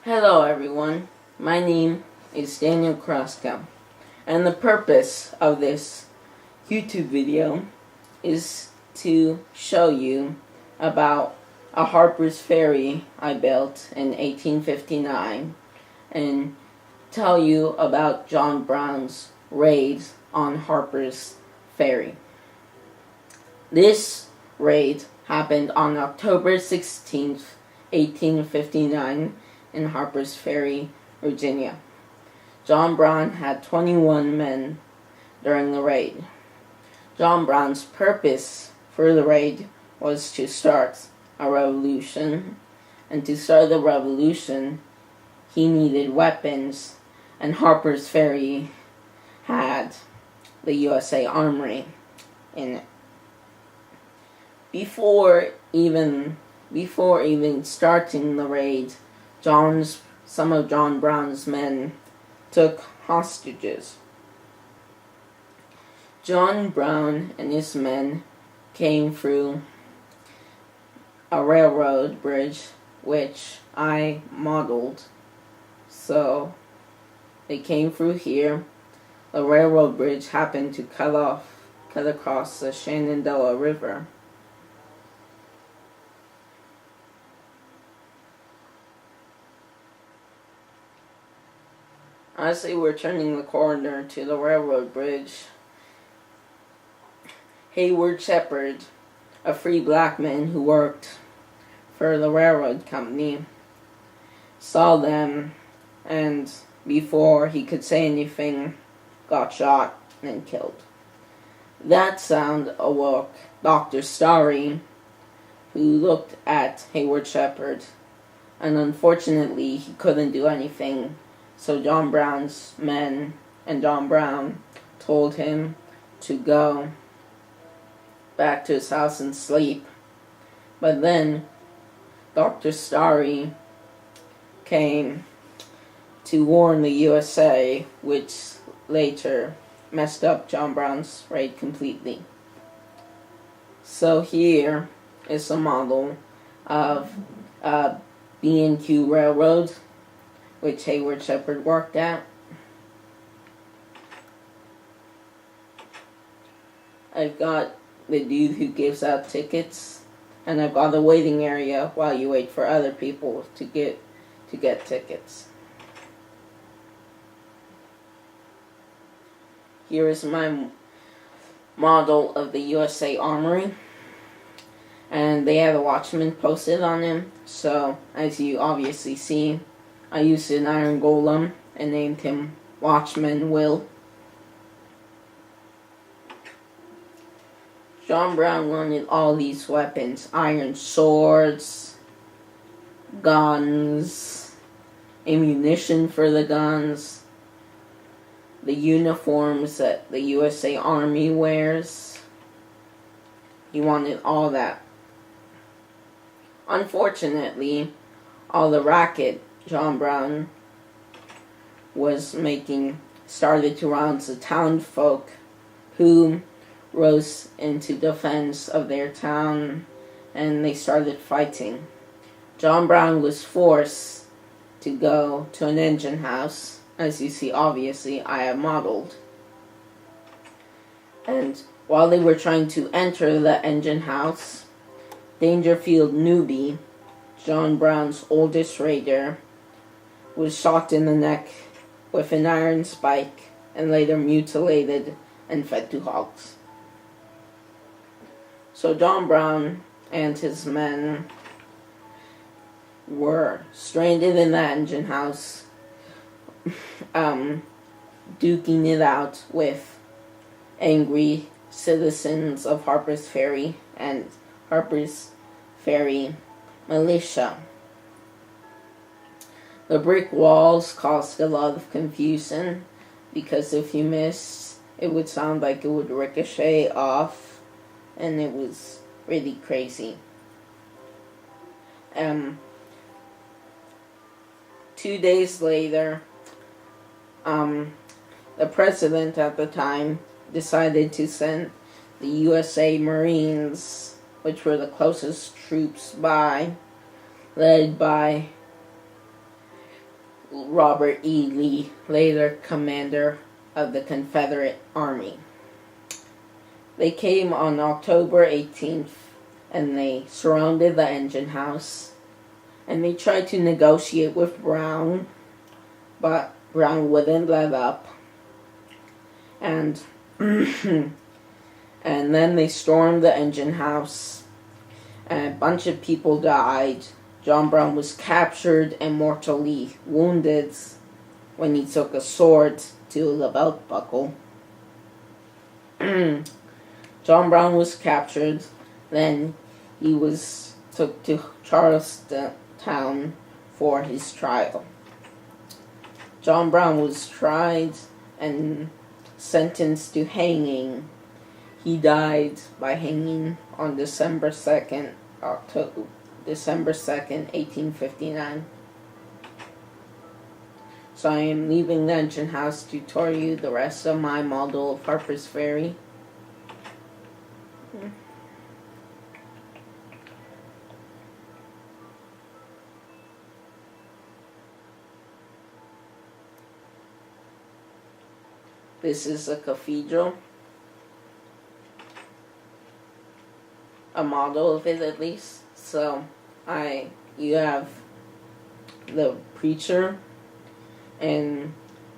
Hello everyone, my name is Daniel Kraska, and the purpose of this YouTube video is to show you about a Harpers Ferry I built in 1859 and tell you about John Brown's raid on Harpers Ferry. This raid happened on October 16th, 1859 in Harpers Ferry, Virginia. John Brown had 21 men during the raid. John Brown's purpose for the raid was to start a revolution, and to start the revolution he needed weapons, and Harpers Ferry had the USA Armory in it. Before even starting the raid, some of John Brown's men took hostages. John Brown and his men came through a railroad bridge, which I modeled. So they came through here. The railroad bridge happened to cut across the Shenandoah River. As they were turning the corner to the railroad bridge, Hayward Shepherd, a free black man who worked for the railroad company, saw them, and before he could say anything, got shot and killed. That sound awoke Dr. Starry, who looked at Hayward Shepherd, and unfortunately he couldn't do anything. So John Brown's men and John Brown told him to go back to his house and sleep. But then Dr. Starry came to warn the USA, which later messed up John Brown's raid completely. So here is a model of a B&Q railroad, which Hayward Shepherd worked at. I've got the dude who gives out tickets, and I've got a waiting area while you wait for other people to get tickets. Here is my model of the USA Armory, and they have a watchman posted on him. So as you obviously see, I used an iron golem and named him Watchman Will. John Brown wanted all these weapons: iron swords, guns, ammunition for the guns, the uniforms that the USA Army wears. He wanted all that. Unfortunately, all the racket John Brown was making started to rouse the townfolk, who rose into defense of their town, and they started fighting. John Brown was forced to go to an engine house, as you see obviously I have modeled. And while they were trying to enter the engine house, Dangerfield Newby, John Brown's oldest raider, was shot in the neck with an iron spike and later mutilated and fed to hogs. So John Brown and his men were stranded in the engine house, duking it out with angry citizens of Harpers Ferry and Harpers Ferry militia. The brick walls caused a lot of confusion, because if you missed, it would sound like it would ricochet off, and it was really crazy. 2 days later, the president at the time decided to send the USA Marines, which were the closest troops by, led by Robert E. Lee, later commander of the Confederate Army. They came on October 18th and they surrounded the engine house and they tried to negotiate with Brown, but Brown wouldn't let up. And and then they stormed the engine house and a bunch of people died. John Brown was captured and mortally wounded when he took a sword to the belt buckle. John Brown was captured, then he was took to Charlestown for his trial. John Brown was tried and sentenced to hanging. He died by hanging on December 2nd, 1859. So I am leaving the engine house to tour you the rest of my model of Harpers Ferry. This is a cathedral. A model of it at least. So you have the preacher and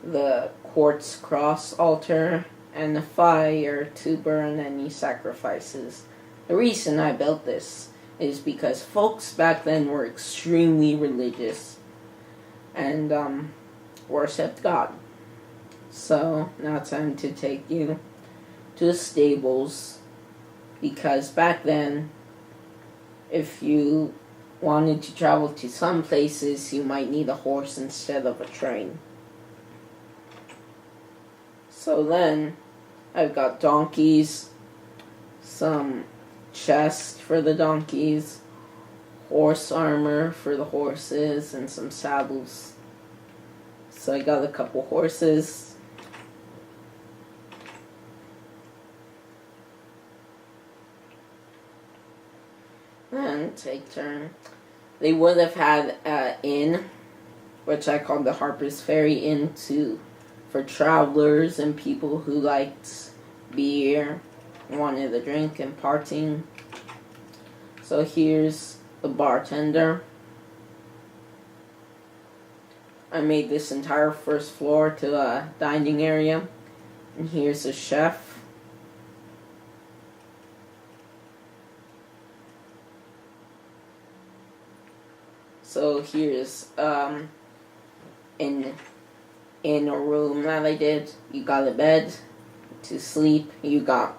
the quartz cross altar and the fire to burn any sacrifices. The reason I built this is because folks back then were extremely religious and worshipped God. So now it's time to take you to the stables, because back then, if you wanted to travel to some places, you might need a horse instead of a train. So then, I've got donkeys, some chests for the donkeys, horse armor for the horses, and some saddles. So I got a couple horses. And take turn. They would have had an inn, which I called the Harpers Ferry Inn, for travelers and people who liked beer, wanted a drink and partying. So here's the bartender. I made this entire first floor to a dining area. And here's the chef. So here's in a room that I did, you got a bed to sleep, you got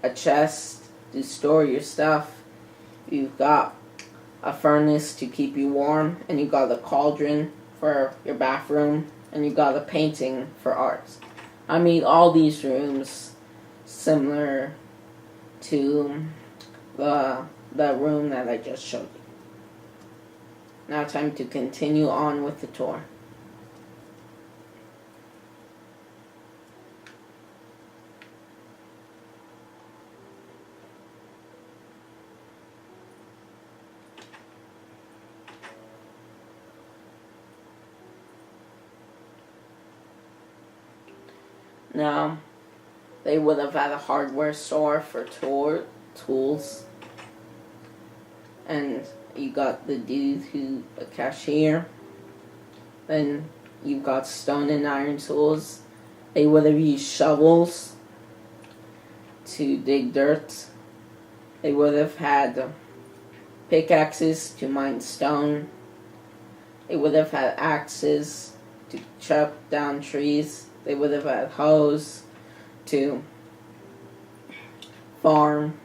a chest to store your stuff, you've got a furnace to keep you warm, and you got a cauldron for your bathroom, and you got a painting for art. I made all these rooms similar to the room that I just showed you. Now time to continue on with the tour. Now, they would have had a hardware store for tools. And you got the dude a cashier. Then you got stone and iron tools. They would have used shovels to dig dirt. They would have had pickaxes to mine stone. They would have had axes to chop down trees. They would have had hoes to farm.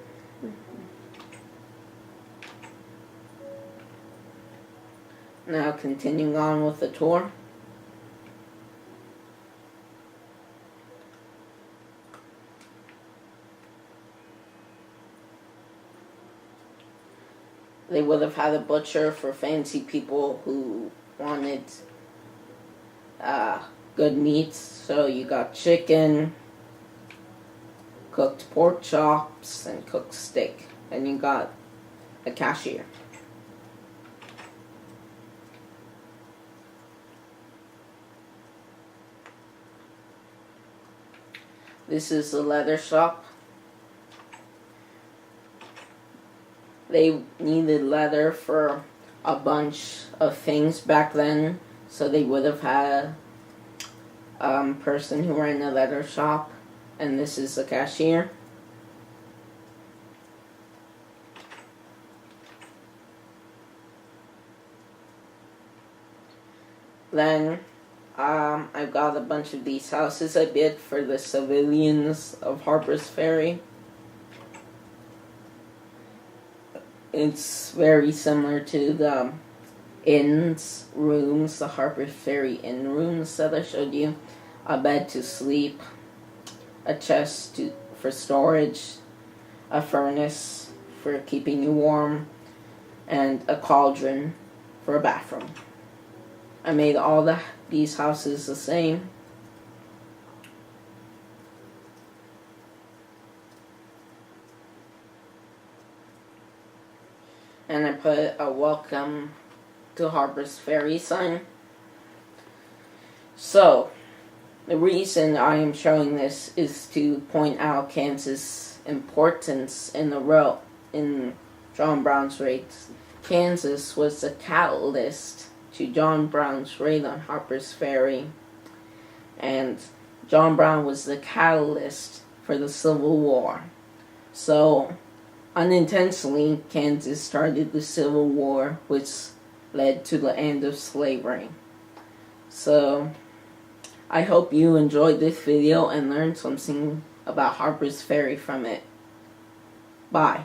Now continuing on with the tour. They would have had a butcher for fancy people who wanted good meats. So you got chicken, cooked pork chops, and cooked steak. And you got a cashier. This is the leather shop. They needed leather for a bunch of things back then, so they would have had a person who ran a leather shop, and this is the cashier. Then I've got a bunch of these houses I built for the civilians of Harpers Ferry. It's very similar to the inn's rooms, the Harpers Ferry inn rooms that I showed you. A bed to sleep, a chest for storage, a furnace for keeping you warm, and a cauldron for a bathroom. I made all these houses the same. And I put a welcome to Harpers Ferry sign. So, the reason I am showing this is to point out Kansas' importance in John Brown's race. Kansas was the catalyst to John Brown's raid on Harpers Ferry, and John Brown was the catalyst for the Civil War. So, unintentionally, Kansas started the Civil War, which led to the end of slavery. So, I hope you enjoyed this video and learned something about Harpers Ferry from it. Bye.